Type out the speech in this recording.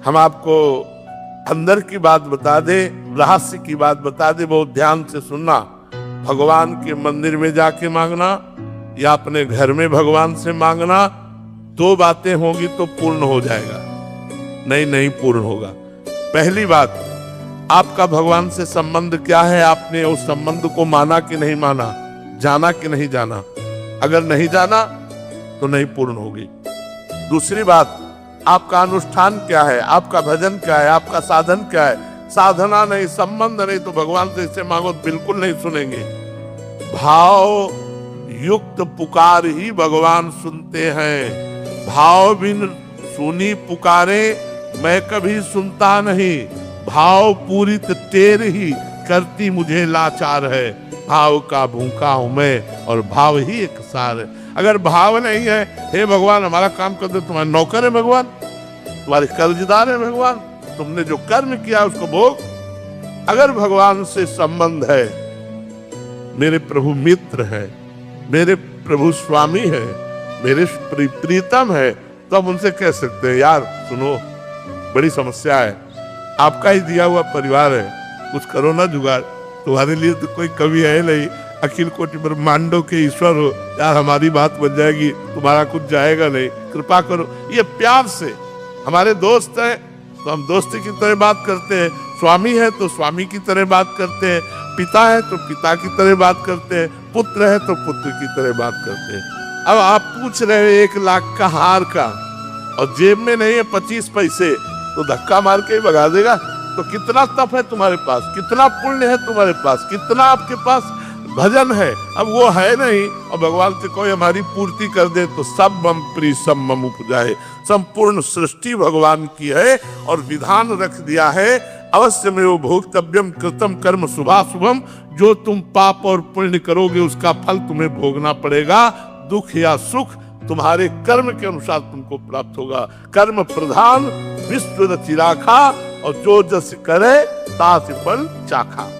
हम आपको अंदर की बात बता दे, रहस्य की बात बता दे, बहुत ध्यान से सुनना। भगवान के मंदिर में जाके मांगना या अपने घर में भगवान से मांगना, दो बातें होंगी तो पूर्ण हो जाएगा, नहीं पूर्ण होगा। पहली बात, आपका भगवान से संबंध क्या है, आपने उस संबंध को माना कि नहीं माना, जाना कि नहीं जाना। अगर नहीं जाना तो नहीं पूर्ण होगी। दूसरी बात, आपका अनुष्ठान क्या है, आपका भजन क्या है, आपका साधन क्या है। साधना नहीं, संबंध नहीं, तो भगवान से इसे मांगो बिल्कुल नहीं सुनेंगे। भाव युक्त पुकार ही भगवान सुनते हैं। भाव बिन सुनी पुकारे मैं कभी सुनता नहीं। भाव पूरित टेर ही करती मुझे लाचार है। भाव का भूखा हूं मैं और भाव ही एक सार है। अगर भाव नहीं है, हे भगवान हमारा काम कर दो, तुम्हारे नौकर है भगवान, तुम्हारे कर्जदार है भगवान, तुमने जो कर्म किया उसको भोग। अगर भगवान से संबंध है, मेरे प्रभु मित्र है, मेरे प्रभु स्वामी है, मेरे प्रीतम है, तो हम उनसे कह सकते हैं यार सुनो बड़ी समस्या है, आपका ही दिया हुआ परिवार है, कुछ करो ना जुगाड़, तुम्हारे लिए तो कोई कवि है नहीं, अखिल कोटि ब्रह्मांडों के ईश्वर हो, यार हमारी बात बन जाएगी, तुम्हारा कुछ जाएगा नहीं, कृपा करो। ये प्यार से, हमारे दोस्त हैं तो हम दोस्ती की तरह बात करते हैं, स्वामी है तो स्वामी की तरह बात करते हैं, पिता है तो पिता की तरह बात करते हैं, पुत्र है तो पुत्र की तरह बात करते हैं। अब आप पूछ रहे हो 1 लाख का हार का और जेब में नहीं है 25 पैसे, तो धक्का मार के ही भगा देगा। तो कितना तप है तुम्हारे पास, कितना पुण्य है तुम्हारे पास, कितना आपके पास भजन है, अब वो है नहीं और भगवान से कोई हमारी पूर्ति कर दे तो सब मम प्री सब मम उपजाए। संपूर्ण सृष्टि भगवान की है और विधान रख दिया है, अवश्य में वो भोक्तव्यम कृतम कर्म शुभाशुभम। जो तुम पाप और पुण्य करोगे उसका फल तुम्हें भोगना पड़ेगा। दुख या सुख तुम्हारे कर्म के अनुसार तुमको प्राप्त होगा। कर्म प्रधान विश्व रचि राखा और जो जस करे तास फल चाखा।